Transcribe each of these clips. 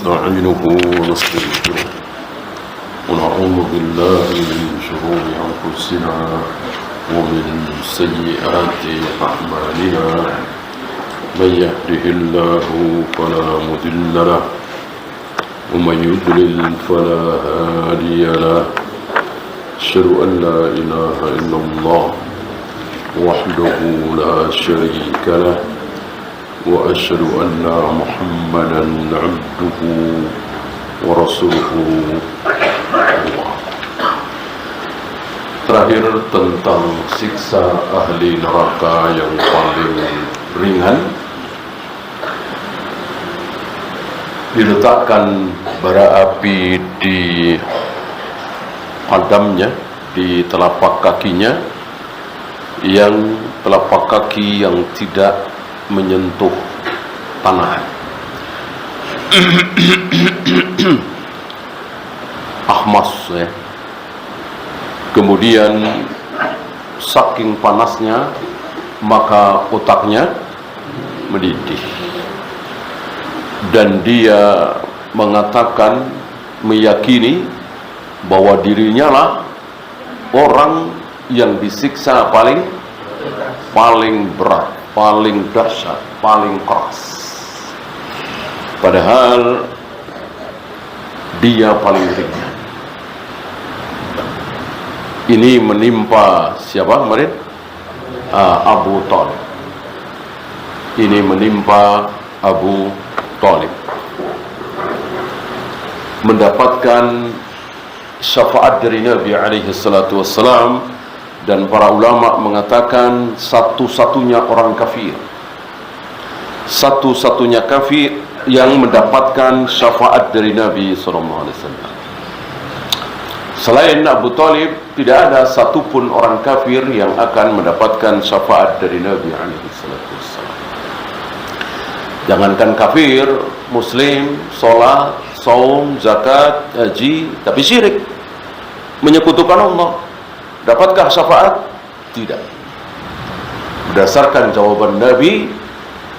ونستعينه ونستغفره ونعوذ بالله من شرور أنفسنا ومن سيئات أعمالنا من يهده الله فلا مضل له ومن يضلل فلا هادي له أشهد أن لا إله إلا الله وحده لا شريك له وأشهد أن محمدا عبده ورسوله. Terakhir tentang siksa ahli neraka yang paling ringan, diletakkan bara api di padamnya, di telapak kakinya, yang telapak kaki yang tidak menyentuh tanah. Ahmas ya. Kemudian saking panasnya maka otaknya mendidih dan dia mengatakan, meyakini bahwa dirinya lah orang yang disiksa paling berat, paling dahsyat, paling keras. Padahal dia paling ringan. Ini menimpa siapa kemarin? Abu Thalib. Ini menimpa Abu Thalib. Mendapatkan syafaat dari Nabi alaihi salatu wassalam, dan para ulama mengatakan satu-satunya orang kafir, satu-satunya kafir yang mendapatkan syafaat dari Nabi sallallahu alaihi wasallam. Selain Abu Thalib, tidak ada satupun orang kafir yang akan mendapatkan syafaat dari Nabi alaihi salatu wassalam. Jangankan kafir, muslim, sholat, saum, zakat, haji, tapi syirik, menyekutukan Allah, dapatkah syafaat? Tidak. Berdasarkan jawaban Nabi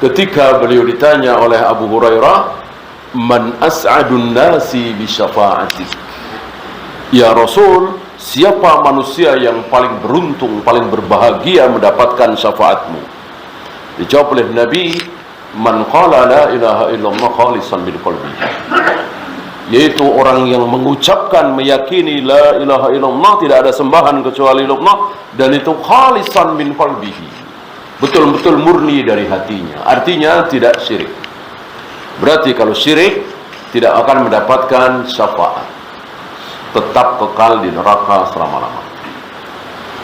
ketika beliau ditanya oleh Abu Hurairah, "Man as'adun nasi bi syafa'atik?" Ya Rasul, siapa manusia yang paling beruntung, paling berbahagia mendapatkan syafaatmu? Dijawab oleh Nabi, "Man qala la ilaha illallah khalisan min qalbihi." Yaitu orang yang mengucapkan, meyakini la ilaha illallah, tidak ada sembahan kecuali Allah, dan itu khalisan min qalbihi, betul-betul murni dari hatinya. Artinya tidak syirik. Berarti kalau syirik tidak akan mendapatkan syafaat, tetap kekal di neraka selama-lamanya.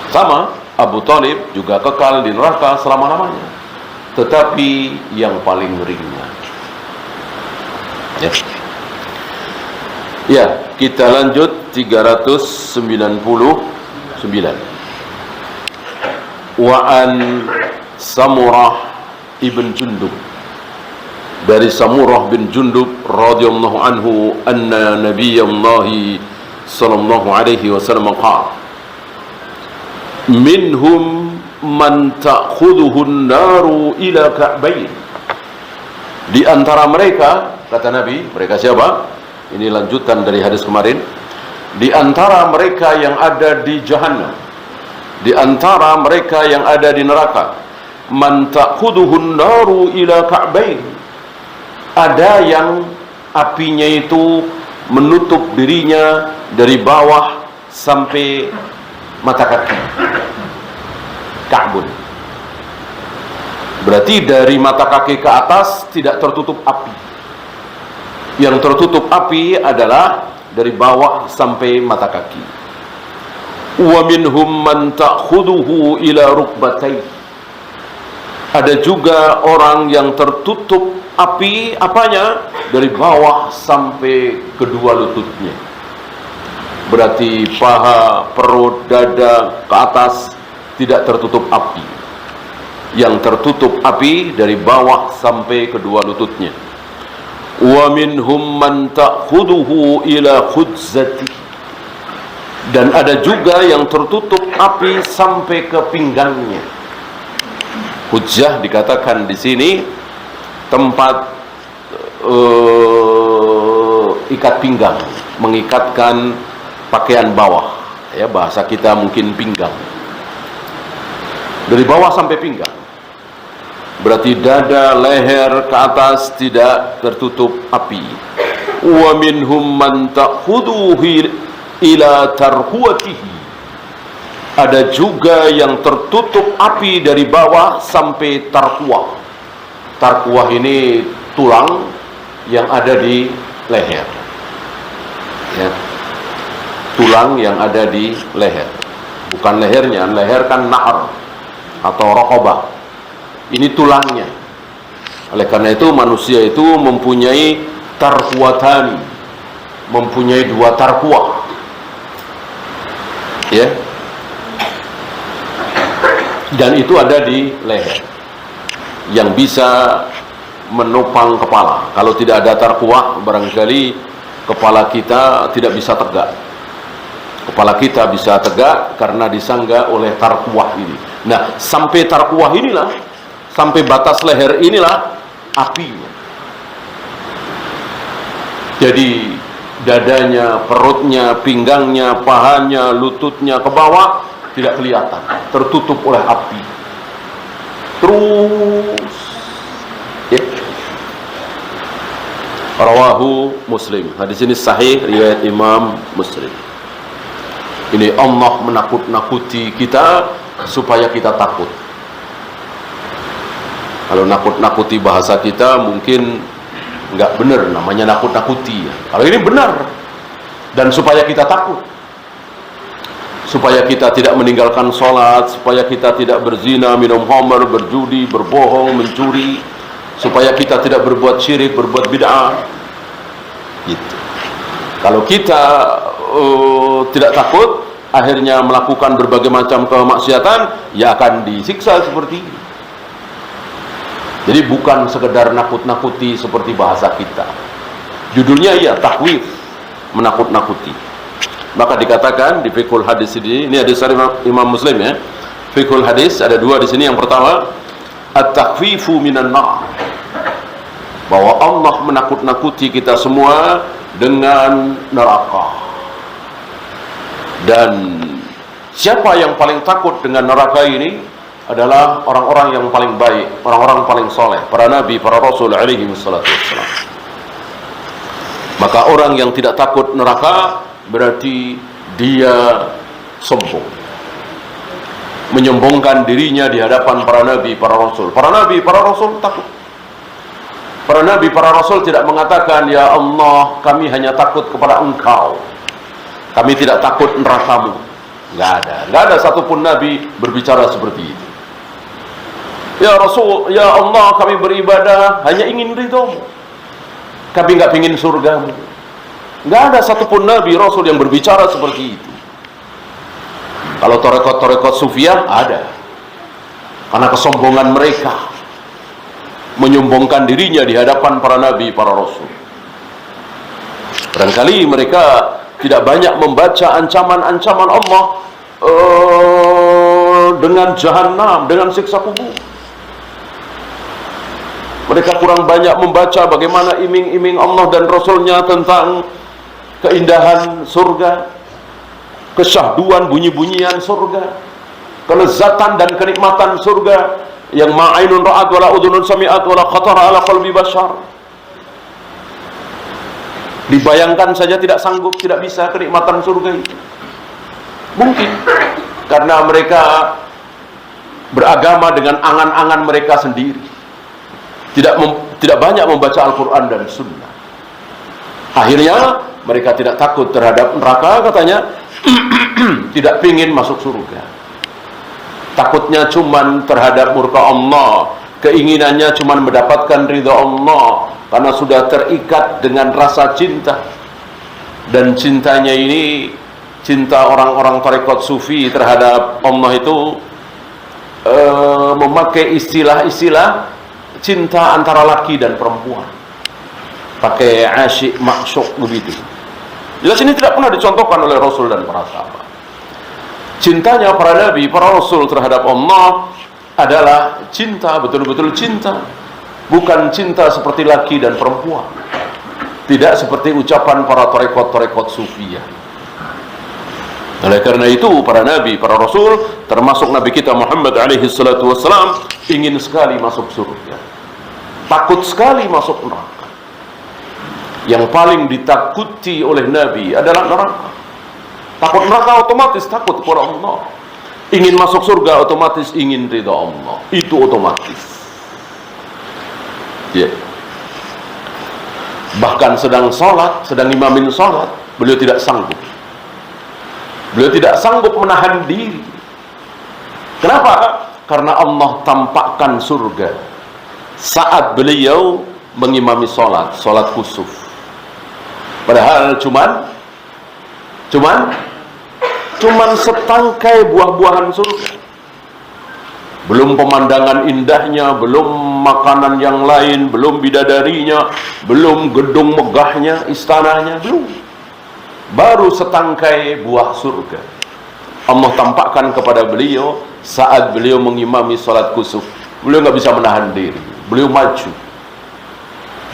Sama Abu Thalib juga kekal di neraka selama-lamanya, tetapi yang paling ringan. Ya, kita lanjut 399. Wa an Samurah ibn Jundub, dari Samurah bin Jundub radhiyallahu anhu, anna Nabiyallahi sallallahu alaihi wasallam qala, minhum man ta'khudhuhu an-naru ila ka'bayn. Di antara mereka, kata Nabi, mereka siapa? Ini lanjutan dari hadis kemarin. Di antara mereka yang ada di Jahannam, di antara mereka yang ada di neraka, man ta'khudhuhu an-naru ila ka'bayn. Ada yang apinya itu menutup dirinya dari bawah sampai mata kaki. Ka'bun. Berarti dari mata kaki ke atas tidak tertutup api. Yang tertutup api adalah dari bawah sampai mata kaki. Wa minhum man ta'khudhuhu ila rukbatayhi. Ada juga orang yang tertutup api, apanya? Dari bawah sampai kedua lututnya. Berarti paha, perut, dada, ke atas tidak tertutup api. Yang tertutup api dari bawah sampai kedua lututnya. Wa minhum man ta'khudhuhu ila khudzati. Dan ada juga yang tertutup api sampai ke pinggangnya. Hujjah dikatakan di sini tempat ikat pinggang, mengikatkan pakaian bawah, ya bahasa kita mungkin pinggang, dari bawah sampai pinggang, berarti dada, leher ke atas tidak tertutup api. Wa minhum man ta'khuduhu ila tarhuatihi, ada juga yang tertutup api dari bawah sampai tarkuah. Tarkuah ini tulang yang ada di leher, ya, tulang yang ada di leher, bukan lehernya. Leher kan nahar atau raqabah, ini tulangnya. Oleh karena itu manusia itu mempunyai tarkuatan, mempunyai dua tarkuah, ya, dan itu ada di leher yang bisa menopang kepala. Kalau tidak ada tarkuah, barangkali kepala kita tidak bisa tegak. Kepala kita bisa tegak karena disangga oleh tarkuah ini. Nah, sampai tarkuah inilah, sampai batas leher inilah apinya. Jadi dadanya, perutnya, pinggangnya, pahanya, lututnya ke bawah tidak kelihatan, tertutup oleh api. Terus, ya. Rawahu Muslim. Hadis ini sahih, riwayat Imam Muslim. Ini Allah menakut-nakuti kita supaya kita takut. Kalau nakut-nakuti bahasa kita mungkin nggak benar, namanya nakut-nakuti. Kalau ini benar, dan supaya kita takut, supaya kita tidak meninggalkan sholat, supaya kita tidak berzina, minum khamr, berjudi, berbohong, mencuri, supaya kita tidak berbuat syirik, berbuat bid'ah. Gitu. Kalau kita tidak takut, akhirnya melakukan berbagai macam kemaksiatan, ya akan disiksa seperti ini. Jadi bukan sekedar nakut-nakuti seperti bahasa kita. Judulnya ya takhwif, menakut-nakuti. Maka dikatakan di fiqhul hadis ini hadis dari Imam Muslim, ya. Fiqhul hadis ada dua di sini. Yang pertama, at-takhfifu minan nar, bahwa Allah menakut-nakuti kita semua dengan neraka. Dan siapa yang paling takut dengan neraka ini adalah orang-orang yang paling baik, orang-orang paling soleh, para nabi, para rasul alaihi wassalatu wassalam. Maka orang yang tidak takut neraka berarti dia sombong, menyombongkan dirinya di hadapan para nabi, para rasul. Para nabi, para rasul takut. Para nabi, para rasul tidak mengatakan, ya Allah, kami hanya takut kepada Engkau, kami tidak takut nerakamu. Nggak ada satupun nabi berbicara seperti itu. Ya Rasul, ya Allah, kami beribadah hanya ingin ridhomu, kami nggak ingin surgamu. Nggak ada satupun nabi rasul yang berbicara seperti itu. Kalau tarekat-tarekat sufiah ada, karena kesombongan mereka, menyombongkan dirinya di hadapan para nabi, para rasul. Barangkali mereka tidak banyak membaca ancaman-ancaman Allah dengan jahanam, dengan siksa kubur. Mereka kurang banyak membaca bagaimana iming-iming Allah dan Rasulnya tentang keindahan surga, kesyahduan, bunyi-bunyian surga, kelezatan dan kenikmatan surga yang ma'ainun ra'at wala udhunun sami'at wala khatara ala qalbi bashar. Dibayangkan saja tidak sanggup, tidak bisa kenikmatan surga itu. Mungkin karena mereka beragama dengan angan-angan mereka sendiri, tidak banyak membaca Al-Quran dan Sunnah. Akhirnya mereka tidak takut terhadap neraka, katanya tidak ingin masuk surga. Takutnya cuman terhadap murka Allah, keinginannya cuman mendapatkan ridha Allah, karena sudah terikat dengan rasa cinta. Dan cintanya ini, cinta orang-orang tarekat sufi terhadap Allah itu memakai istilah-istilah cinta antara laki dan perempuan, pakai asyik maksuk begitu. Jelas ini tidak pernah dicontohkan oleh Rasul dan para sahabat. Cintanya para nabi, para rasul terhadap Allah adalah cinta, betul-betul cinta, bukan cinta seperti laki dan perempuan. Tidak seperti ucapan para tarekat-tarekat sufiyah. Oleh karena itu para nabi, para rasul, termasuk nabi kita Muhammad alaihi salatu wassalam, ingin sekali masuk surga, takut sekali masuk neraka. Yang paling ditakuti oleh nabi adalah neraka. Takut neraka otomatis takut kepada Allah. Ingin masuk surga otomatis ingin ridha Allah. Itu otomatis. Ya. Bahkan sedang sholat, sedang imamin sholat, beliau tidak sanggup. Beliau tidak sanggup menahan diri. Kenapa? Karena Allah tampakkan surga saat beliau mengimami sholat kusuf. Padahal cuman setangkai buah-buahan surga. Belum pemandangan indahnya, belum makanan yang lain, belum bidadarinya, belum gedung megahnya, istananya, belum. Baru setangkai buah surga Allah tampakkan kepada beliau saat beliau mengimami sholat kusuf. Beliau nggak bisa menahan diri, beliau maju,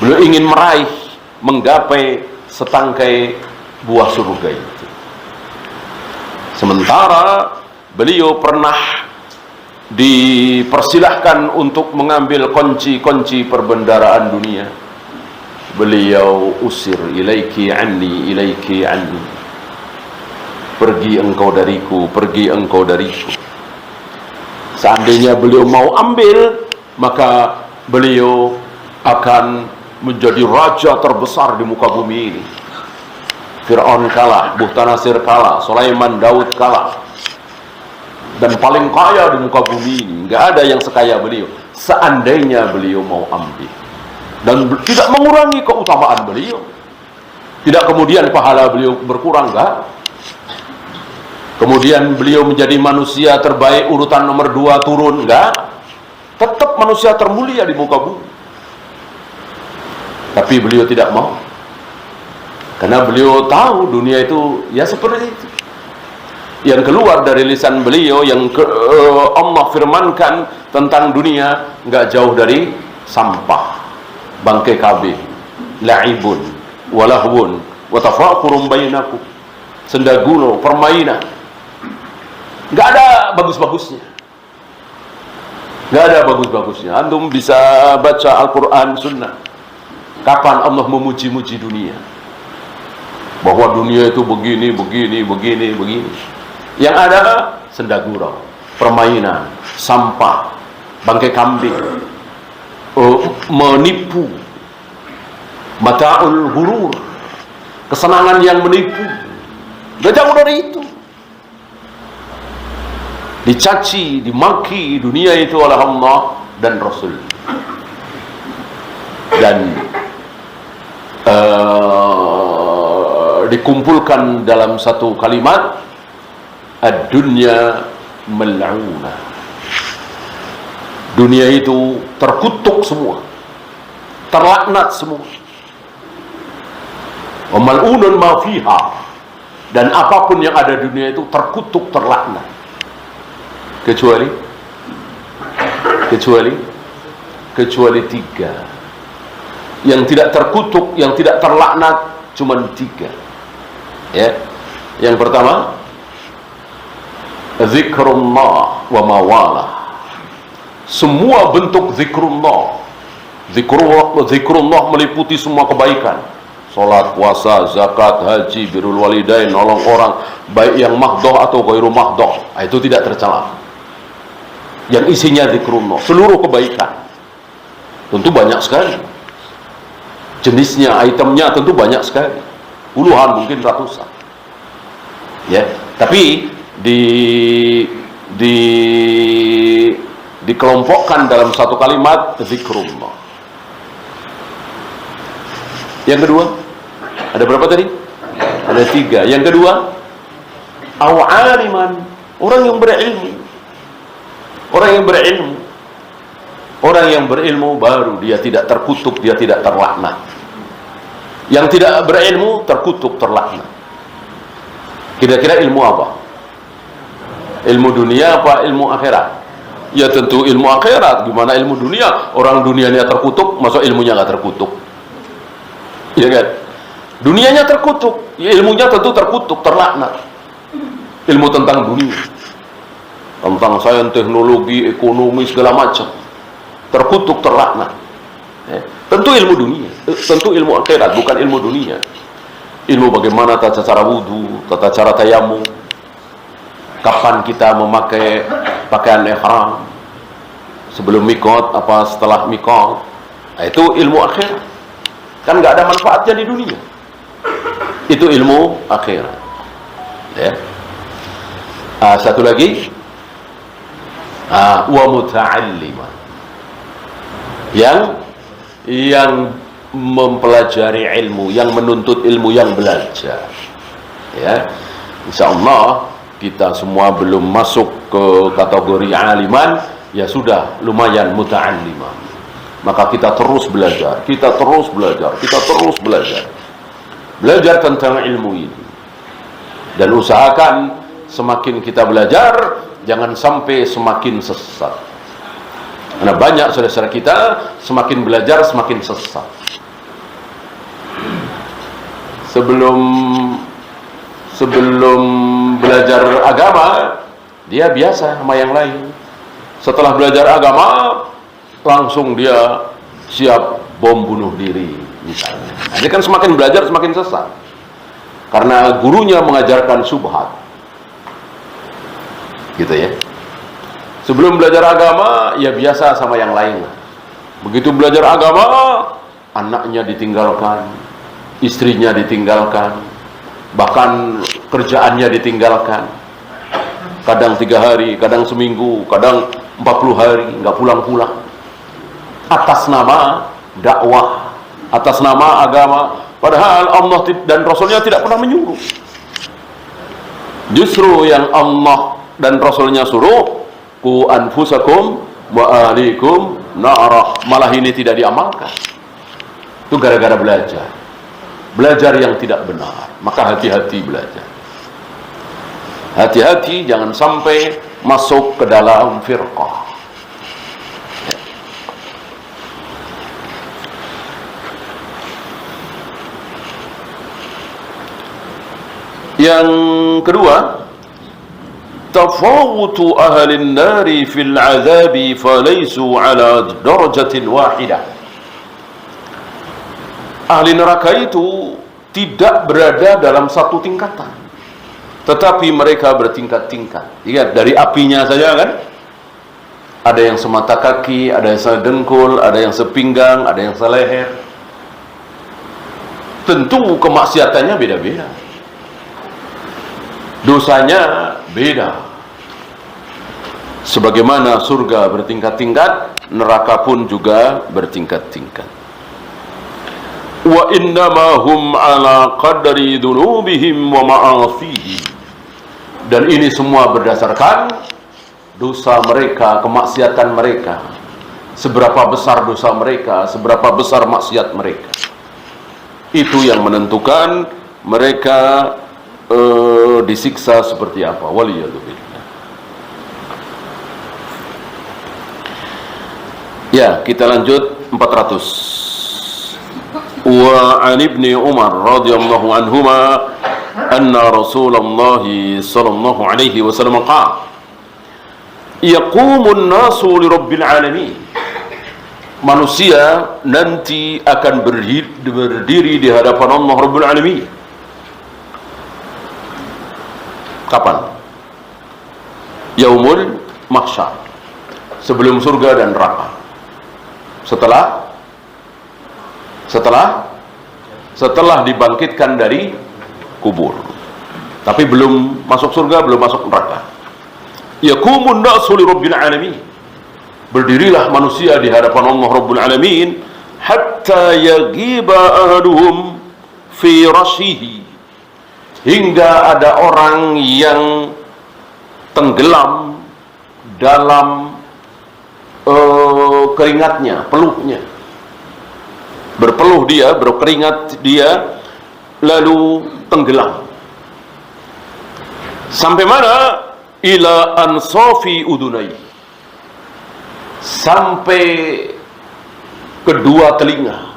beliau ingin meraih, menggapai setangkai buah surga itu. Sementara beliau pernah dipersilahkan untuk mengambil kunci-kunci perbendaraan dunia, beliau usir, ilaiki anni, pergi engkau dariku, pergi engkau dariku. Seandainya beliau mau ambil, maka beliau akan menjadi raja terbesar di muka bumi ini. Fir'aun kalah, Buhtanasir kalah, Sulaiman Daud kalah, dan paling kaya di muka bumi ini. Nggak ada yang sekaya beliau. Seandainya beliau mau ambil, dan tidak mengurangi keutamaan beliau, tidak kemudian pahala beliau berkurang, enggak. Kemudian beliau menjadi manusia terbaik urutan nomor 2 turun, enggak. Tetap manusia termulia di muka bumi. Tapi beliau tidak mau, karena beliau tahu dunia itu ya seperti itu. Yang keluar dari lisan beliau, yang Allah firmankan tentang dunia, enggak jauh dari sampah, bangkai kabeh, la'ibun walahwun watafakurun bainakum, sendaguno, permainan, nggak ada bagus-bagusnya, nggak ada bagus-bagusnya. Antum bisa baca Al-Quran, Sunnah, kapan Allah memuji-muji dunia, bahwa dunia itu begini, begini, begini, begini. Yang ada sendagurau, permainan, sampah, bangkai kambing, menipu, mata'ul ghurur, kesenangan yang menipu. Gak jauh dari itu. Dicaci, dimaki dunia itu oleh Allah dan Rasul. Dan dikumpulkan dalam satu kalimat, ad-dunya mal'unah. Dunia itu terkutuk semua, terlaknat semua. Wa mal'unun ma fiha, dan apapun yang ada di dunia itu terkutuk, terlaknat, kecuali 3. Yang tidak terkutuk, yang tidak terlaknat, cuma 3. Ya. Yang pertama, zikrullah wa mawalah. Semua bentuk zikrullah. Zikrullah meliputi semua kebaikan. Salat, puasa, zakat, haji, birrul walidain, nolong orang, baik yang mahdoh atau ghairu mahdoh, itu tidak tercela. Yang isinya zikrullah, seluruh kebaikan. Tentu banyak sekali. Jenisnya, itemnya tentu banyak sekali. Puluhan, mungkin ratusan. Ya, tapi dikelompokkan dalam satu kalimat, zikrullah. Yang kedua, ada berapa tadi? Ada 3. Yang kedua, aw'aliman, orang yang berilmu. Orang yang berilmu. Orang yang berilmu baru dia tidak terkutuk, dia tidak terlaknat. Yang tidak berilmu terkutuk, terlaknat. Kira-kira ilmu apa? Ilmu dunia apa ilmu akhirat? Ya tentu ilmu akhirat. Gimana ilmu dunia? Orang dunianya terkutuk, masa ilmunya nggak terkutuk? Ya kan? Dunianya terkutuk, ilmunya tentu terkutuk, terlaknat. Ilmu tentang dunia, tentang sains, teknologi, ekonomi, segala macam, terkutuk, terlaknat. Tentu ilmu dunia, tentu ilmu akhirat, bukan ilmu dunia. Ilmu bagaimana tata cara wudu, tata cara tayamum, kapan kita memakai pakaian ihram, sebelum mikot apa setelah mikot. Nah, itu ilmu akhirat. Kan nggak ada manfaatnya di dunia. Itu ilmu akhirat. Ya. Satu lagi, wa muta'alliman, yang mempelajari ilmu, yang menuntut ilmu, yang belajar. Ya, insya Allah kita semua belum masuk ke kategori aliman, ya sudah lumayan muta'alliman. Maka kita terus belajar, kita terus belajar, kita terus belajar. Belajar tentang ilmu ini. Dan usahakan semakin kita belajar, jangan sampai semakin sesat. Karena banyak saudara-saudara kita semakin belajar semakin sesat. Sebelum belajar agama, dia biasa sama yang lain. Setelah belajar agama, langsung dia siap bom bunuh diri misalnya. Nah, ini kan semakin belajar semakin sesat. Karena gurunya mengajarkan syubhat. Gitu ya. Sebelum belajar agama, ya biasa sama yang lain. Begitu belajar agama, anaknya ditinggalkan, istrinya ditinggalkan, bahkan kerjaannya ditinggalkan. Kadang 3 hari, kadang seminggu, kadang 40 hari, nggak pulang-pulang. Atas nama dakwah, atas nama agama. Padahal Allah dan Rasulnya tidak pernah menyuruh. Justru yang Allah dan Rasulnya suruh, ku anfusakum wa ahlikum nara, malah ini tidak diamalkan. Itu gara-gara belajar yang tidak benar. Maka hati-hati belajar, hati-hati jangan sampai masuk ke dalam firqah. Yang kedua, tafawutu ahlin nari fil azabi falaysu ala darajatin wahidah. Ahli neraka itu tidak berada dalam satu tingkatan, tetapi mereka bertingkat-tingkat. Ingat, dari apinya saja kan, ada yang semata kaki, ada yang sedengkul, ada yang sepinggang, ada yang seleher. Tentu kemaksiatannya beda-beda, dosanya beda. Sebagaimana surga bertingkat-tingkat, neraka pun juga bertingkat-tingkat. Wa innama hum ala qadri dzunubihim wa ma'asihim. Dan ini semua berdasarkan dosa mereka, kemaksiatan mereka. Seberapa besar dosa mereka, seberapa besar maksiat mereka. Itu yang menentukan mereka disiksa seperti apa. Waliyadzubillah. Ya, kita lanjut 400. Wa an ibni Umar radhiyallahu anhuma anna Rasulullah sallallahu alaihi wasallam qala yaqumun nasu li rabbil alamin. Manusia nanti akan berdiri di hadapan Allah Rabbul Alamin. Kapan? Yaumul mahsyar, sebelum surga dan neraka. Setelah dibangkitkan dari kubur, tapi belum masuk surga, belum masuk neraka. Yaqumun nasu li rabbil alamin. Berdirilah manusia di hadapan Allah Rabbul Alamin hatta yagiba ahaduhum fi rashihi, hingga ada orang yang tenggelam dalam keringatnya, peluhnya. Berpeluh dia, berkeringat dia, lalu tenggelam. Sampai mana? Ila ansafi udunai, sampai kedua telinga.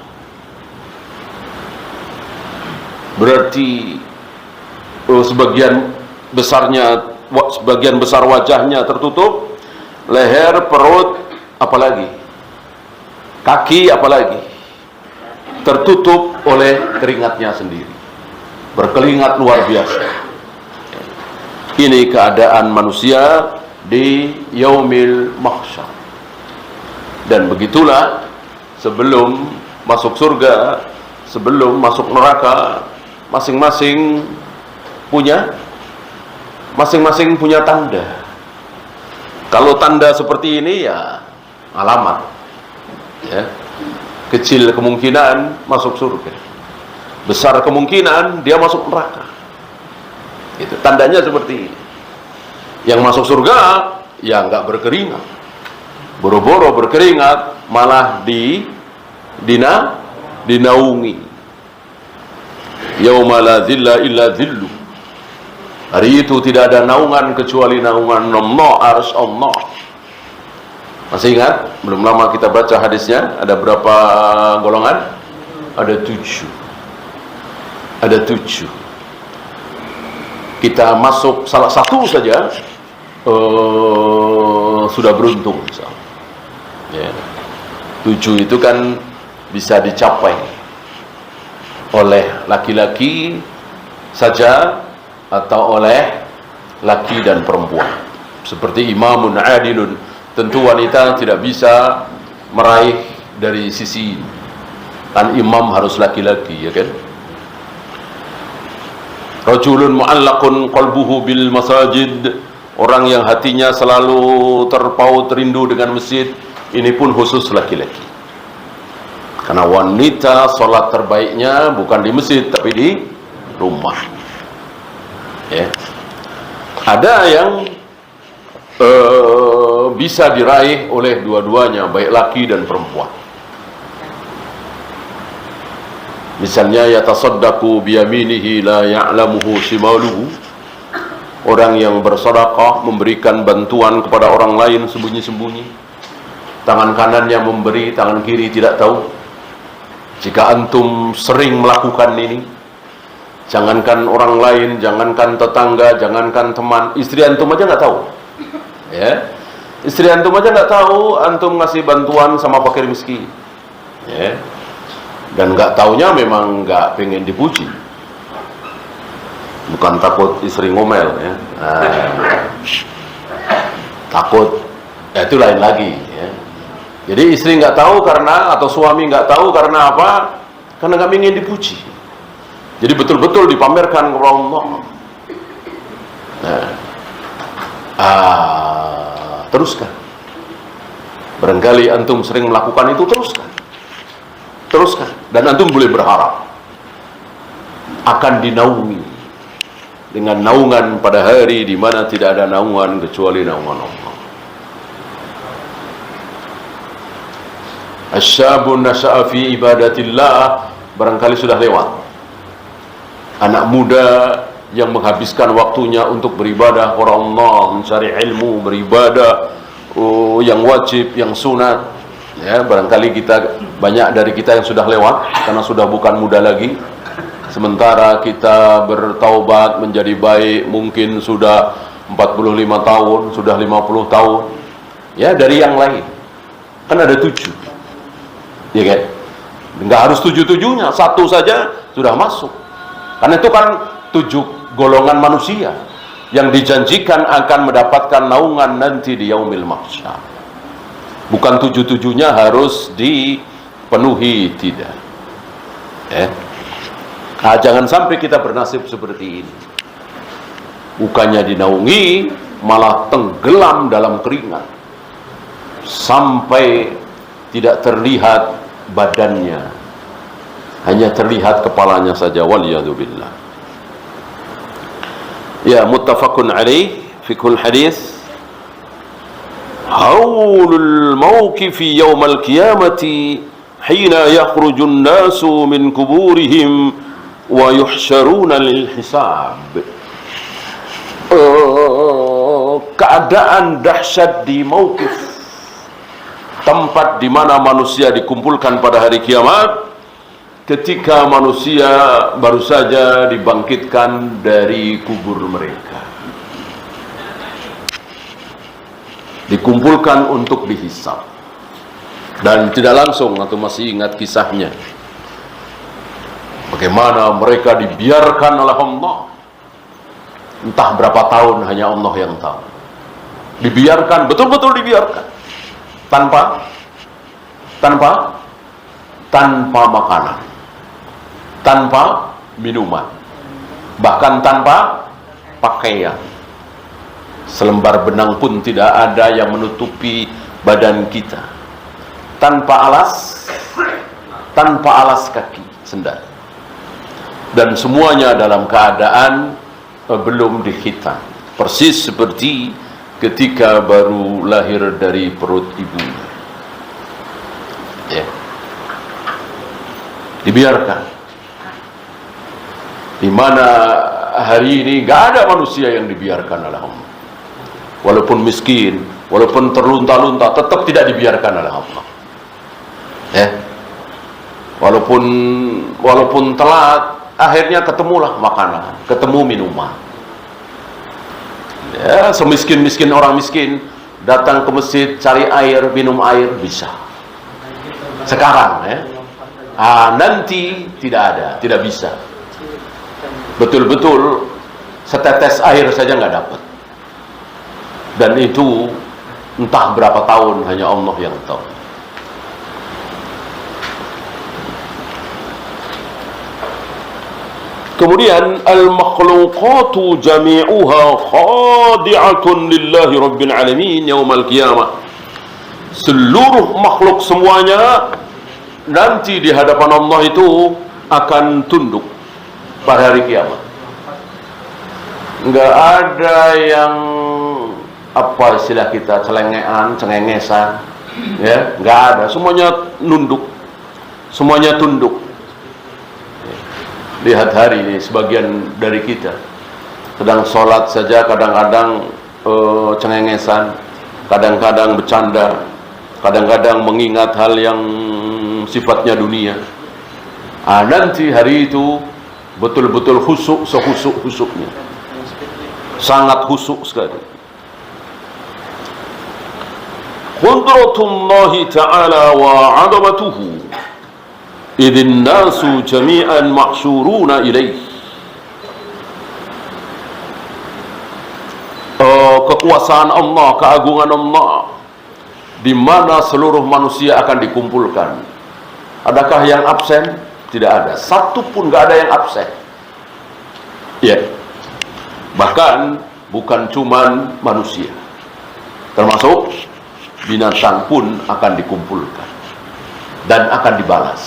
berarti sebagian besar wajahnya tertutup, leher, perut, apalagi kaki, apalagi tertutup oleh keringatnya sendiri, berkeringat luar biasa. Ini keadaan manusia di yaumil mahsyar. Dan begitulah sebelum masuk surga, sebelum masuk neraka, masing-masing punya tanda. Kalau tanda seperti ini ya alamat, ya. Kecil kemungkinan masuk surga, besar kemungkinan dia masuk neraka. Itu tandanya seperti ini. Yang masuk surga ya nggak berkeringat, boro-boro berkeringat, malah dinaungi. Yauma la zilla illa zillu. Hari itu tidak ada naungan kecuali naungan Allah, arsy Allah. Masih ingat? Belum lama kita baca hadisnya. Ada berapa golongan? Ada 7. Ada 7. Kita masuk salah satu saja, sudah beruntung. Ya. 7 itu kan bisa dicapai oleh laki-laki saja atau oleh laki dan perempuan. Seperti imamun adilun, tentu wanita tidak bisa meraih dari sisi kan imam harus laki-laki, ya kan? Rajulun mu'allaqun qalbuhu bil masajid, orang yang hatinya selalu terpaut rindu dengan masjid, ini pun khusus laki-laki. Karena wanita sholat terbaiknya bukan di masjid tapi di rumah. Ya. Ada yang bisa diraih oleh dua-duanya, baik laki dan perempuan. Misalnya yatasaddaqu biyaminihi la ya'lamuhu shimaluhu, orang yang bersedekah memberikan bantuan kepada orang lain sembunyi-sembunyi, tangan kanannya memberi, tangan kiri tidak tahu. Jika antum sering melakukan ini, jangankan orang lain, jangankan tetangga, jangankan teman, istri antum aja nggak tahu, ya. Istri antum aja nggak tahu antum ngasih bantuan sama fakir miskin, ya. Dan nggak taunya memang nggak pengen dipuji, bukan takut istri ngomel, ya. Takut, ya itu lain lagi, ya. Jadi istri nggak tahu karena, atau suami nggak tahu karena apa? Karena nggak ingin dipuji. Jadi betul-betul dipamerkan kepada Allah. Teruskan. Barangkali antum sering melakukan itu, teruskan. Dan antum boleh berharap akan dinaungi dengan naungan pada hari di mana tidak ada naungan kecuali naungan Allah. Asyabun nasya'a fi ibadatillah, barangkali sudah lewat. Anak muda yang menghabiskan waktunya untuk beribadah kepada Allah, mencari ilmu, beribadah yang wajib, yang sunat, ya. Barangkali banyak dari kita yang sudah lewat karena sudah bukan muda lagi. Sementara kita bertaubat menjadi baik mungkin sudah 45 tahun, sudah 50 tahun, ya, dari yang lain. Kan ada 7, ya kan? Nggak harus 7-7-nya, 1 saja sudah masuk. Karena itu kan 7 golongan manusia yang dijanjikan akan mendapatkan naungan nanti di yaumil mahsyar. Bukan 7-7-nya harus dipenuhi, tidak. Nah, jangan sampai kita bernasib seperti ini. Bukannya dinaungi, malah tenggelam dalam keringat sampai tidak terlihat badannya, hanya terlihat kepalanya saja, waliyadzubillah. Ya, muttafaqun alaih fikul hadis. Haulul mawqifi yaumal qiyamati hina yakhrujun nasu min kuburihim wa yuhsyaruna lil hisab. Keadaan dahsyat di mauqif, tempat di mana manusia dikumpulkan pada hari kiamat ketika manusia baru saja dibangkitkan dari kubur mereka, dikumpulkan untuk dihisab, dan tidak langsung. Atau masih ingat kisahnya, bagaimana mereka dibiarkan oleh Allah, entah berapa tahun, hanya Allah yang tahu. Dibiarkan, betul-betul dibiarkan, tanpa makanan, tanpa minuman, bahkan tanpa pakaian. Selembar benang pun tidak ada yang menutupi badan kita, tanpa alas kaki, sendal, dan semuanya dalam keadaan belum dihitan, persis seperti ketika baru lahir dari perut ibunya. Ya. Dibiarkan. Di mana hari ini gak ada manusia yang dibiarkan oleh Allah. Walaupun miskin, walaupun terlunta-lunta, tetap tidak dibiarkan oleh Allah. Ya. Walaupun telat, akhirnya ketemulah makanan, ketemu minuman. Ya, semiskin-miskin orang miskin datang ke masjid cari air, minum air bisa. Sekarang ya. Nanti tidak ada, tidak bisa. Betul-betul setetes air saja nggak dapat. Dan itu entah berapa tahun, hanya Allah yang tahu. Kemudian al-makhluqatu jami'uha khadi'atun lillahi rabbil alamin yaumal qiyamah. Seluruh makhluk semuanya nanti di hadapan Allah itu akan tunduk pada hari kiamat. Enggak ada yang apa istilah kita, celengean, cengengesan, ya, enggak ada. Semuanya nunduk, semuanya tunduk. Lihat hari ini sebagian dari kita sedang sholat saja kadang-kadang cengengesan, kadang-kadang bercanda, kadang-kadang mengingat hal yang sifatnya dunia. Nanti hari itu betul-betul khusyuk, sehusuk-husuknya, sangat khusyuk sekali. Qudratullahi ta'ala wa 'azamatuhu idin nasu jami'an mahsyuruna ilaih. Kekuasaan Allah, keagungan Allah, di mana seluruh manusia akan dikumpulkan. Adakah yang absen? Tidak ada. Satu pun nggak ada yang absen. Ya. Bahkan bukan cuman manusia, termasuk binatang pun akan dikumpulkan dan akan dibalas.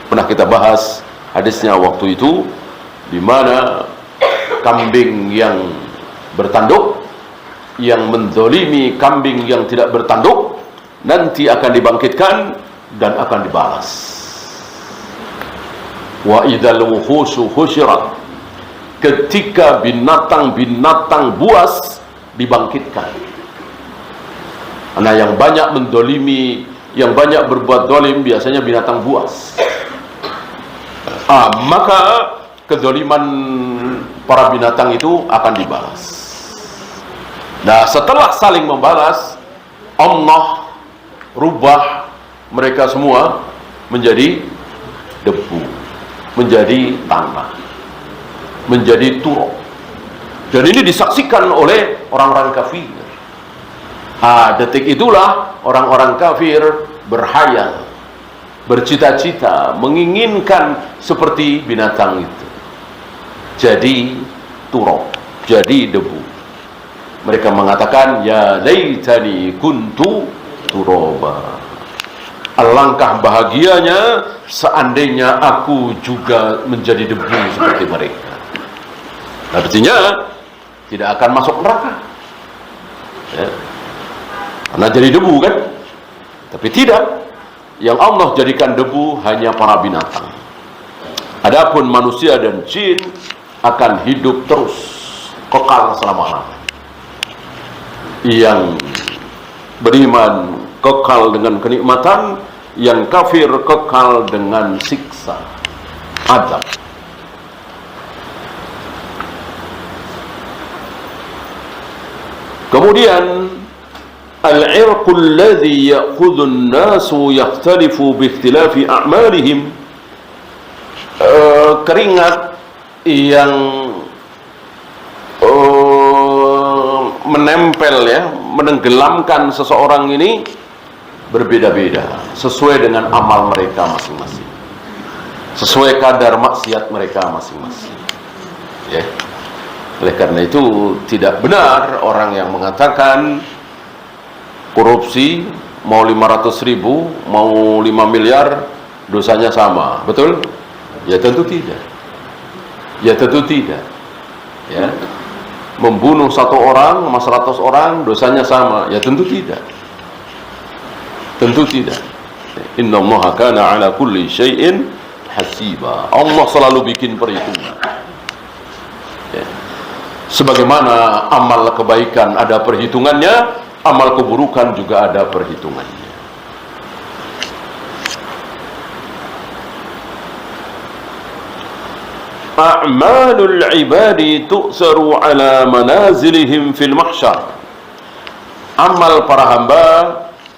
Pernah kita bahas hadisnya waktu itu, di mana kambing yang bertanduk, yang menzalimi kambing yang tidak bertanduk, nanti akan dibangkitkan dan akan dibalas. Wa idzal wuhushu husyirat, ketika binatang-binatang buas dibangkitkan. Karena yang banyak mendolimi, yang banyak berbuat dolim biasanya binatang buas. Maka kedoliman para binatang itu akan dibalas. Nah, setelah saling membalas, Allah rubah mereka semua menjadi debu, menjadi tanah, menjadi turab. Dan ini disaksikan oleh orang-orang kafir. Detik itulah orang-orang kafir berhayal, bercita-cita, menginginkan seperti binatang itu, jadi turab, jadi debu. Mereka mengatakan, ya laitani kuntu turaba. Alangkah bahagianya seandainya aku juga menjadi debu seperti mereka. Artinya tidak akan masuk neraka, ya, karena jadi debu kan. Tapi tidak, yang Allah jadikan debu hanya para binatang. Adapun manusia dan jin akan hidup terus, kekal selama-lamanya. Yang beriman kekal dengan kenikmatan, yang kafir kekal dengan siksa azab. Kemudian al-'irqul ladzi ya'khudhu an-nasu yakhtalifu bi ikhtilafi a'malihim, keringat yang menempel ya, menenggelamkan seseorang ini berbeda-beda sesuai dengan amal mereka masing-masing, sesuai kadar maksiat mereka masing-masing ya. Oleh karena itu tidak benar orang yang mengatakan korupsi mau 500.000 mau 5 miliar dosanya sama, betul? Ya tentu tidak. Ya tentu tidak. Ya. Membunuh 1 orang sama 100 orang dosanya sama, ya tentu tidak. Tentu tidak. Innallaha kana ala kulli syai'in hasiba. Allah selalu bikin perhitungan. Ya. Sebagaimana amal kebaikan ada perhitungannya, amal keburukan juga ada perhitungannya. A'malul ibadi tu'saru ala manazilihim fil mahsyar. Amal para hamba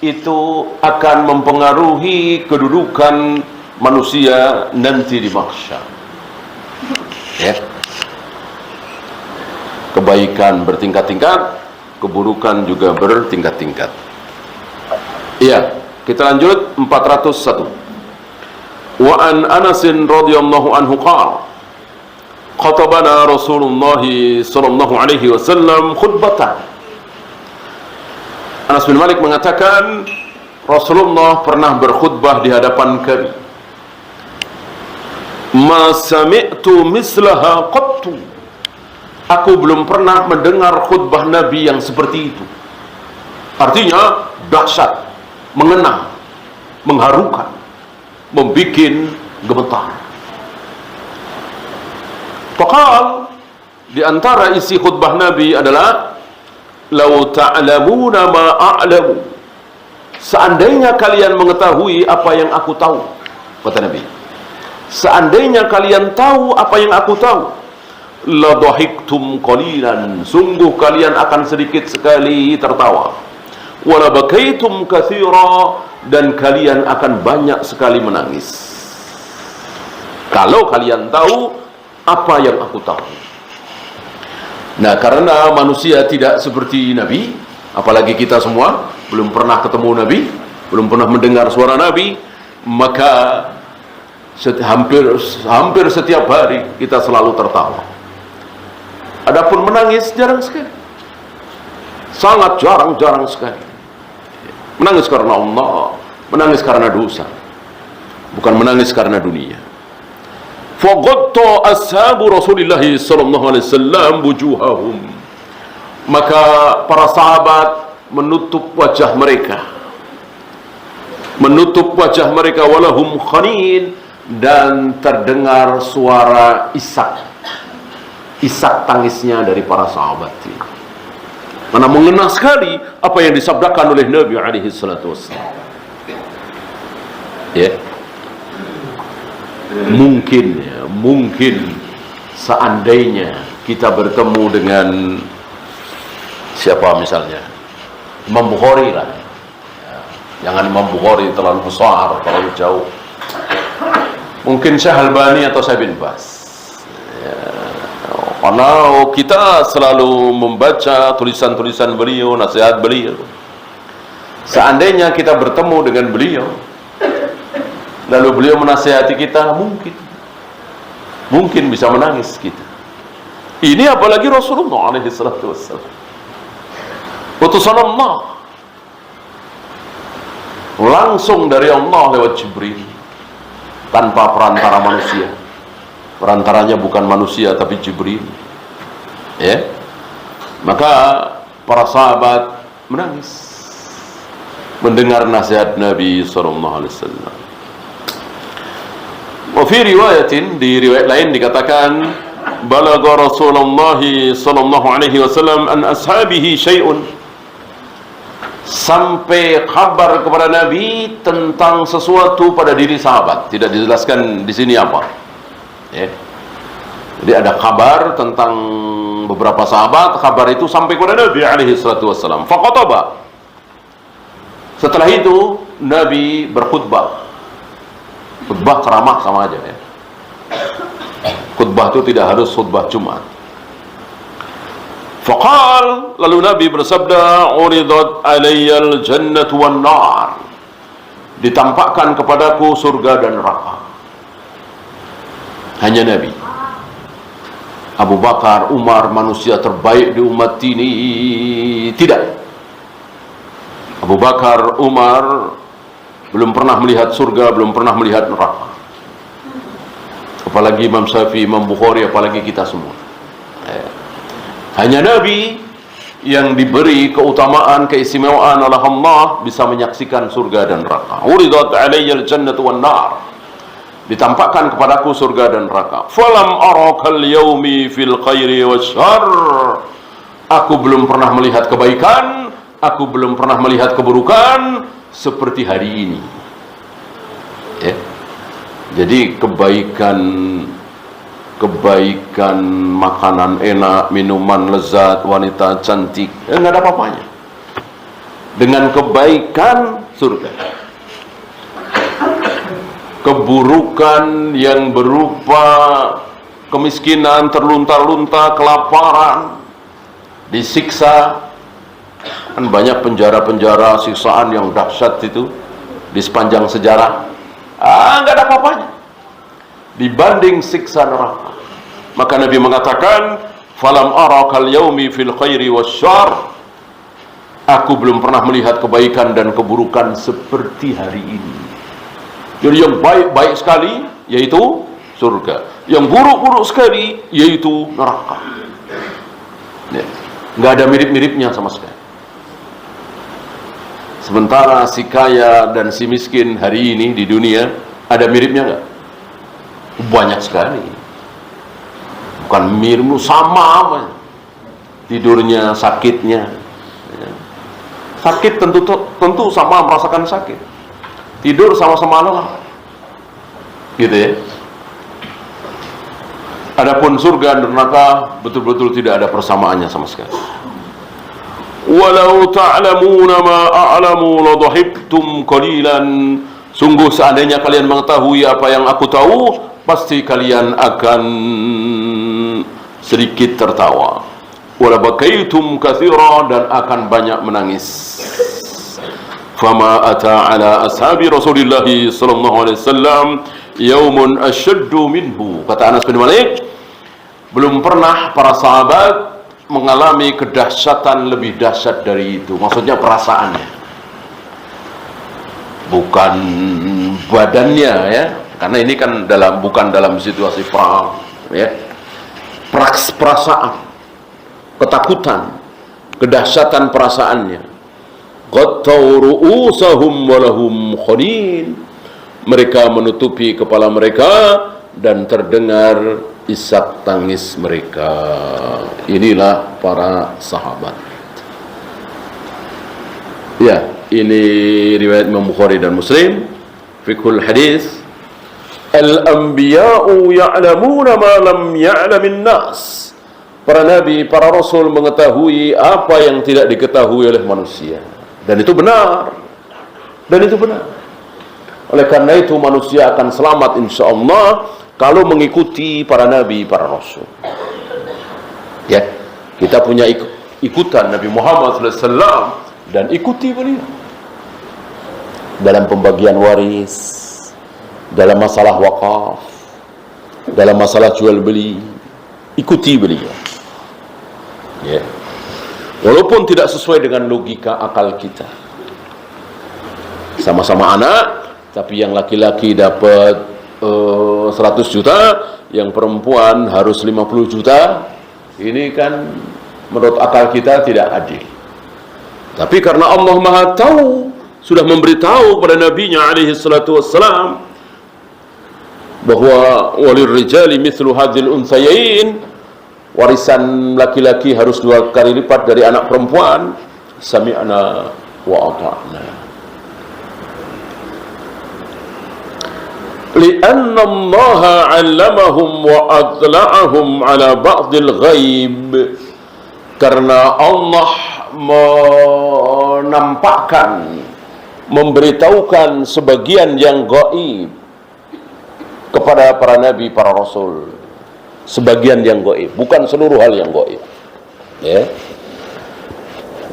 itu akan mempengaruhi kedudukan manusia nanti di mahsyar. Ya. Kebaikan bertingkat-tingkat, keburukan juga bertingkat-tingkat. Iya, kita lanjut 401. Wa an Anas radhiyallahu anhu qala khatabana Rasulullah sallallahu alaihi wasallam khutbatan. Anas bin Malik mengatakan Rasulullah pernah berkhutbah di hadapan kami. Ma sami'tu mislaha qattu. Aku belum pernah mendengar khutbah Nabi yang seperti itu. Artinya dahsyat, mengena, mengharukan, membikin gemetar. Faqal, di antara isi khutbah Nabi adalah lau ta'lamuna ma a'lamu. Seandainya kalian mengetahui apa yang aku tahu, kata Nabi. Seandainya kalian tahu apa yang aku tahu, la dhahiktum qalilan, sungguh kalian akan sedikit sekali tertawa. Wala bakaitum katsira, dan kalian akan banyak sekali menangis. Kalau kalian tahu apa yang aku tahu. Nah, karena manusia tidak seperti Nabi, apalagi kita semua belum pernah ketemu Nabi, belum pernah mendengar suara Nabi, maka hampir setiap hari kita selalu tertawa. Adapun menangis jarang sekali, sangat jarang sekali. Menangis karena Allah, menangis karena dosa, bukan menangis karena dunia. Faghatta ashabu Rasulillah sallallahu alaihi wasallam wujuhahum, maka para sahabat menutup wajah mereka, walahum khanin, dan terdengar suara isak tangisnya dari para sahabat ini. Karena mengena sekali apa yang disabdakan oleh Nabi alaihi salatu wassalam. Ya. Mungkin seandainya kita bertemu dengan siapa misalnya, Imam Bukhari lah. Ya. Jangan Imam Bukhari terlalu besar, terlalu jauh. Mungkin Syekh Albani atau Syekh bin Baz. Ya. Karena kita selalu membaca tulisan-tulisan beliau, nasihat beliau. Seandainya kita bertemu dengan beliau, lalu beliau menasihati kita, mungkin bisa menangis kita. Ini apalagi Rasulullah alaihi salatu wassalam, utusan Allah, langsung dari Allah lewat Jibril, tanpa perantara manusia. Perantaranya bukan manusia tapi Jibril. Ya. Maka para sahabat menangis mendengar nasihat Nabi sallallahu alaihi wasallam. Wa fi riwayatin, di riwayat lain dikatakan balagha Rasulullah sallallahu alaihi wasallam an ashabihi syai'un. sampai kabar kepada Nabi tentang sesuatu pada diri sahabat. Tidak dijelaskan di sini apa. Ya. Jadi ada kabar tentang beberapa sahabat, kabar itu sampai kepada Nabi alaihi salatu wassalam. Faqataba. Setelah itu Nabi berkhutbah. Khutbah ceramah sama aja ya. Khutbah itu tidak harus khutbah Jumat. Faqal, lalu Nabi bersabda, uridat alayyal jannatu wan nar. Ditampakkan kepadaku surga dan neraka. Hanya Nabi. Abu Bakar, Umar, manusia terbaik di umat ini, tidak. Abu Bakar, Umar belum pernah melihat surga, belum pernah melihat neraka. Apalagi Imam Syafi'i, Imam Bukhari, apalagi kita semua. Hanya Nabi yang diberi keutamaan, keistimewaan oleh Allah bisa menyaksikan surga dan neraka. Uridat alayyal jannatu wan nar. Ditampakkan kepadaku surga dan neraka. Falam arakal yaumi fil khairi wasyarr. Aku belum pernah melihat kebaikan, aku belum pernah melihat keburukan seperti hari ini. Ya. Jadi kebaikan makanan enak, minuman lezat, wanita cantik, enggak ada apa-apanya dengan kebaikan surga. Keburukan yang berupa kemiskinan, terlunta-lunta, kelaparan, disiksa. Kan banyak penjara-penjara siksaan yang dahsyat itu di sepanjang sejarah. Enggak ada apa-apanya dibanding siksa neraka. Maka Nabi mengatakan, falam arakal yaumi fil khairi wasyarr. Aku belum pernah melihat kebaikan dan keburukan seperti hari ini. Jadi yang baik-baik sekali yaitu surga, yang buruk-buruk sekali yaitu neraka. Ya. Nggak ada mirip-miripnya sama sekali. Sementara si kaya dan si miskin hari ini di dunia ada miripnya nggak? Banyak sekali. Bukan mirip, sama apa? Tidurnya, sakitnya. Ya. Sakit tentu sama merasakan sakit. Tidur sama-sama lelah. Gitu ya. Adapun surga dan neraka betul-betul tidak ada persamaannya sama sekali. Walau ta'lamuna ma a'lamu la dhahibtum qalilan. Sungguh seandainya kalian mengetahui apa yang aku tahu, pasti kalian akan sedikit tertawa. Wala bakaitum katsira, dan akan banyak menangis. Fama ata ala ashabi Rasulillah sallallahu alaihi wasallam yaumun asyaddu minhu. Kata Anas bin Malik, belum pernah para sahabat mengalami kedahsyatan lebih dahsyat dari itu. Maksudnya perasaannya, bukan badannya ya, karena ini kan bukan dalam situasi perang ya. Perasaan, ketakutan, kedahsyatan perasaannya. Qattau ru'usahum walahum khanin. Mereka menutupi kepala mereka dan terdengar isak tangis mereka. Inilah para sahabat. Ya, ini riwayat Imam Bukhari dan Muslim. Fiqhul hadis. Al-anbiya'u ya'lamuna ma lam ya'lamin nas. Para nabi, para rasul mengetahui apa yang tidak diketahui oleh manusia. Dan itu benar. Dan itu benar. Oleh karena itu manusia akan selamat insyaallah kalau mengikuti para nabi, para rasul. Ya, kita punya ikutan Nabi Muhammad SAW dan ikuti beliau dalam pembagian waris, dalam masalah wakaf, dalam masalah jual beli. Ikuti beliau. Ya. Walaupun tidak sesuai dengan logika akal kita. Sama-sama anak, tapi yang laki-laki dapat 100 juta, yang perempuan harus 50 juta. Ini kan menurut akal kita tidak adil. Tapi karena Allah Maha Tahu, sudah memberitahu kepada Nabi-Nya alaihi salatu wassalam bahwa walirrijali mithlu hadzal unsayain, warisan laki-laki harus 2 kali lipat dari anak perempuan. Sami'na wa ata'na. Lianna Allah 'allamahum wa atla'ahum ala ba'dil ghaib. Karena Allah menampakkan, memberitahukan sebagian yang gaib kepada para nabi, para rasul. Sebagian yang gaib, bukan seluruh hal yang gaib. Ya.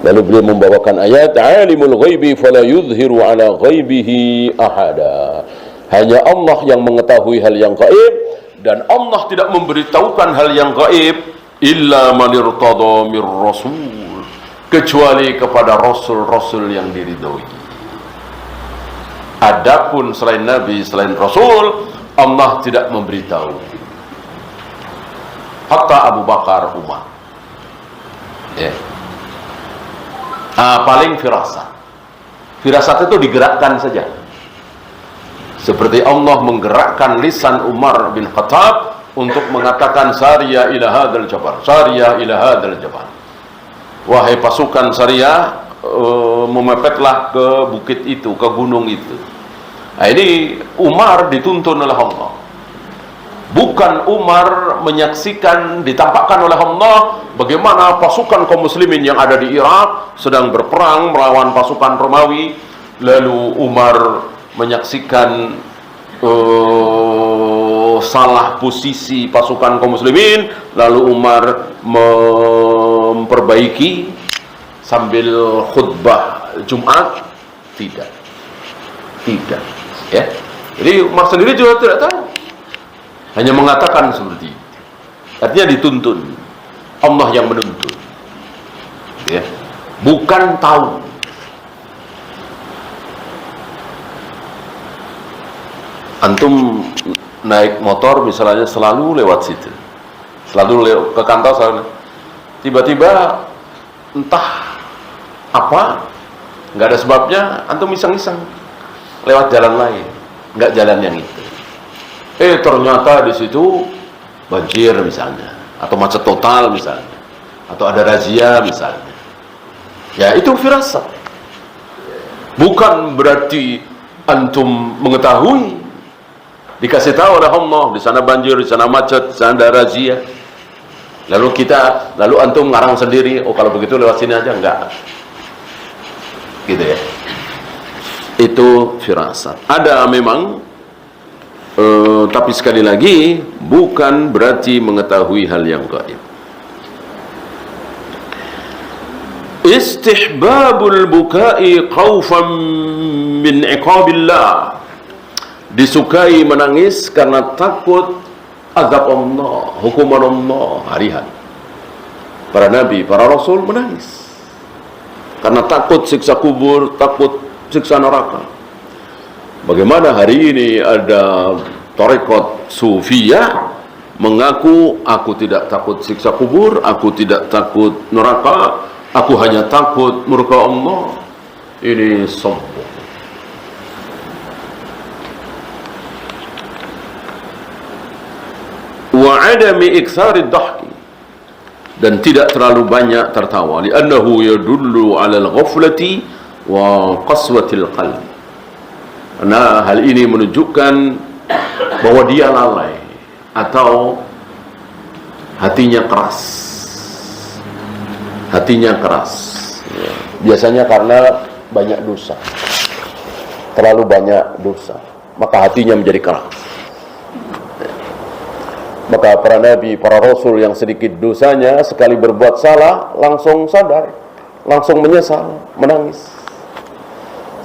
Lalu beliau membawakan ayat, "Alimul ghaibi fala yudhiru ala ghaibihi ahada." Hanya Allah yang mengetahui hal yang gaib, dan Allah tidak memberitahukan hal yang gaib illa man irtada mir rasul, kecuali kepada rasul-rasul yang diridhoi. Adapun selain nabi, selain rasul, Allah tidak memberitahu. Hatta Abu Bakar, Umar. Ya. Paling firasat. Firasat itu digerakkan saja. Seperti Allah menggerakkan lisan Umar bin Khattab untuk mengatakan Sariya ila hadzal jabal, Sariya ila hadzal jabal. Wahai pasukan Sariya, memepetlah ke bukit itu, ke gunung itu. Nah, ini Umar dituntun oleh Allah. Bukan Umar menyaksikan, ditampakkan oleh Allah bagaimana pasukan kaum muslimin yang ada di Irak sedang berperang melawan pasukan Romawi, lalu Umar menyaksikan salah posisi pasukan kaum muslimin, lalu Umar memperbaiki sambil khutbah Jumat. Tidak, ya. Jadi Umar sendiri juga tidak tahu, hanya mengatakan seperti itu. Artinya dituntun, Allah yang menuntun, ya, bukan tahu. Antum naik motor misalnya, selalu lewat situ, selalu ke kantor sana. Tiba-tiba entah apa, nggak ada sebabnya, antum iseng-iseng lewat jalan lain, nggak jalan yang itu. Ternyata di situ banjir misalnya, atau macet total misalnya, atau ada razia misalnya. Ya, itu firasat. Bukan berarti antum mengetahui. Dikasih tahu oleh Allah, di sana banjir, di sana macet, di sana ada razia. Lalu antum ngarang sendiri, oh kalau begitu lewat sini aja, enggak. Gitu ya. Itu firasat. Ada memang, tapi sekali lagi bukan berarti mengetahui hal yang gaib. Istihbabul bukai khaufan min iqabillah. Disukai menangis karena takut azab Allah, hukuman Allah hari-hari. Para nabi, para rasul menangis karena takut siksa kubur, takut siksa neraka. Bagaimana hari ini ada tarekat sufiyah mengaku, aku tidak takut siksa kubur, aku tidak takut neraka, aku hanya takut murka Allah. Ini sombong. Wa adami iktsarid dhahki, dan tidak terlalu banyak tertawa, li'annahu yadullu 'ala al-ghaflati wa qaswatil qalb. Nah, hal ini menunjukkan bahwa dia lalai atau hatinya keras. Hatinya keras. Ya. Biasanya karena banyak dosa, terlalu banyak dosa, maka hatinya menjadi keras. Maka para nabi, para rasul yang sedikit dosanya, sekali berbuat salah langsung sadar, langsung menyesal, menangis.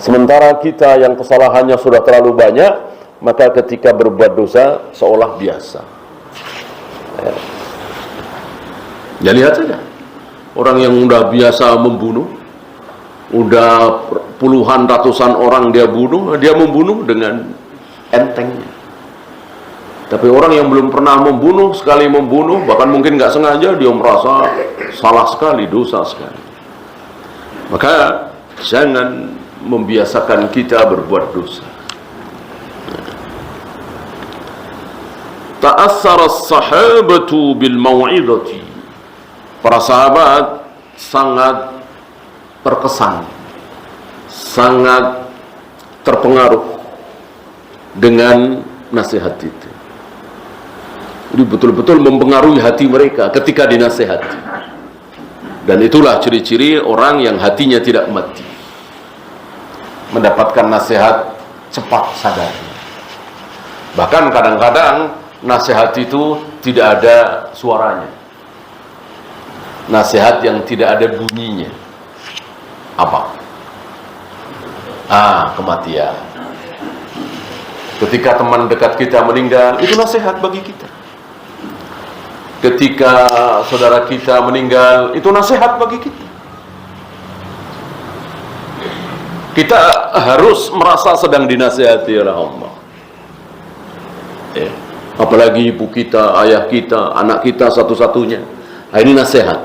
Sementara kita yang kesalahannya sudah terlalu banyak, maka ketika berbuat dosa seolah biasa. Ya, lihat saja orang yang udah biasa membunuh, udah puluhan ratusan orang dia membunuh dengan entengnya. Tapi orang yang belum pernah membunuh, sekali membunuh, bahkan mungkin nggak sengaja, dia merasa salah sekali, dosa sekali. Maka jangan membiasakan kita berbuat dosa. Ta'assara as-sahabatu bil mau'izati. Para sahabat sangat terkesan sangat terpengaruh dengan nasihat itu. Jadi betul-betul mempengaruhi hati mereka ketika dinasehati. Dan itulah ciri-ciri orang yang hatinya tidak mati. Mendapatkan nasihat cepat sadar. Bahkan kadang-kadang nasihat itu tidak ada suaranya. Nasihat yang tidak ada bunyinya. Apa? Kematian. Ketika teman dekat kita meninggal, itu nasihat bagi kita. Ketika saudara kita meninggal, itu nasihat bagi kita. Kita harus merasa sedang dinasihati oleh Allah. Apalagi ibu kita, ayah kita, anak kita satu-satunya. Nah, ini nasihat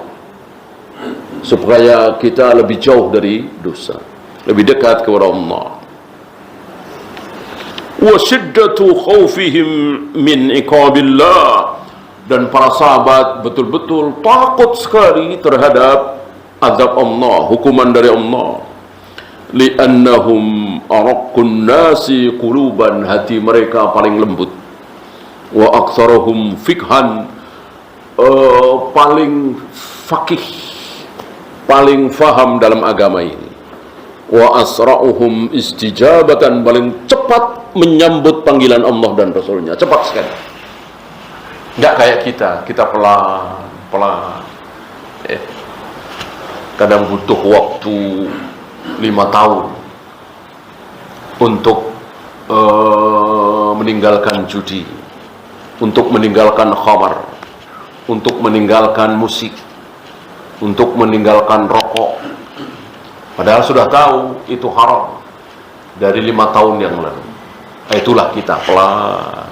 supaya kita lebih jauh dari dosa, lebih dekat kepada Allah. Wa shiddatu khawfihim min iqabillah, dan para sahabat betul-betul takut sekali terhadap azab Allah, hukuman dari Allah. Li'annahum araqqun nasi quluban, hati mereka paling lembut. Wa aktsaruhum fikhan, paling fakih, paling faham dalam agama ini. Wa asra'uhum istijabatan, paling cepat menyambut panggilan Allah dan Rasulnya, cepat sekali. Enggak kayak kita pelan-pelan. Kadang butuh waktu 5 tahun untuk meninggalkan judi, untuk meninggalkan khamar, untuk meninggalkan musik, untuk meninggalkan rokok. Padahal sudah tahu itu haram dari 5 tahun yang lalu. Itulah kita pelan.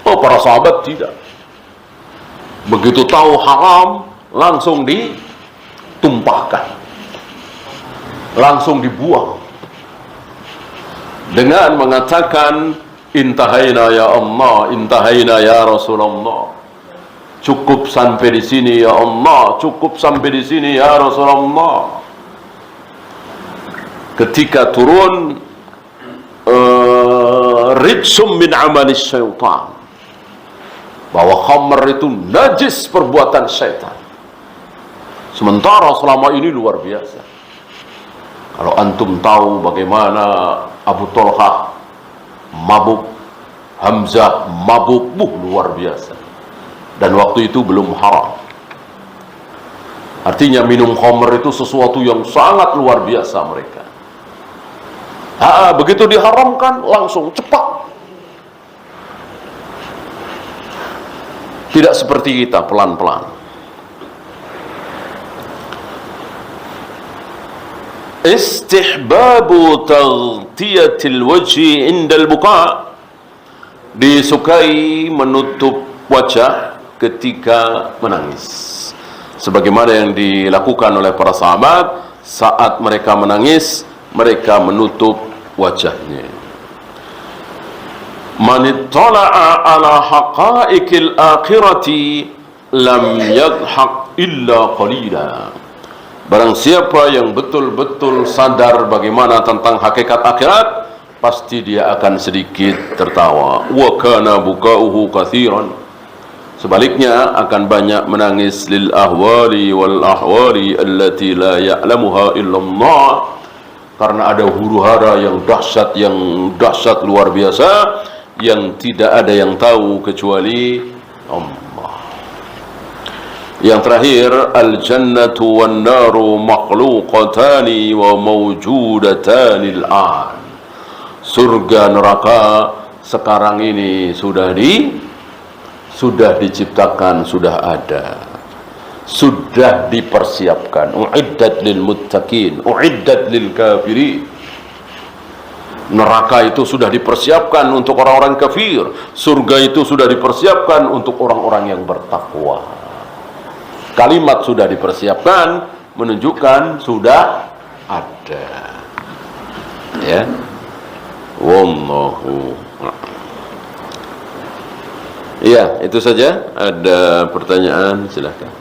Para sahabat tidak. Begitu tahu haram, langsung ditumpahkan, langsung dibuang dengan mengatakan, intahaina ya Allah, intahaina ya Rasulullah. Cukup sampai di sini ya Allah, cukup sampai di sini ya Rasulullah. Ketika turun rijsum min amalis syaitan, bahwa khamr itu najis, perbuatan syaitan. Sementara selama ini luar biasa. Kalau antum tahu bagaimana Abu Thalhah mabuk, Hamzah mabuk, luar biasa. Dan waktu itu belum haram. Artinya minum khamr itu sesuatu yang sangat luar biasa mereka. Begitu diharamkan langsung cepat. Tidak seperti kita, pelan-pelan. Istihbabu taghtiyatil wajhi indal buka, disukai menutup wajah ketika menangis, sebagaimana yang dilakukan oleh para sahabat. Saat mereka menangis, mereka menutup wajahnya. Man ittala'a ala haqa'iqil akhirati lam yadhhak illa qalila. Barang siapa yang betul-betul sadar bagaimana tentang hakikat akhirat, pasti dia akan sedikit tertawa. Wa kana buka'uhu katsiran, sebaliknya akan banyak menangis. Lil ahwali wal ahwali allati la ya'lamuha illallah, karena ada huru-hara yang dahsyat luar biasa, yang tidak ada yang tahu kecuali Allah. Yang terakhir, al-jannatu wan naru makhluqatani wa mawjudatani al-an. Surga neraka sekarang ini sudah diciptakan, sudah ada, sudah dipersiapkan. Uiddat lil muttaqin, uiddat lil kafirin. Neraka itu sudah dipersiapkan untuk orang-orang kafir. Surga itu sudah dipersiapkan untuk orang-orang yang bertakwa. Kalimat sudah dipersiapkan menunjukkan sudah ada. Ya. Wallahu. Iya, itu saja. Ada pertanyaan, silakan.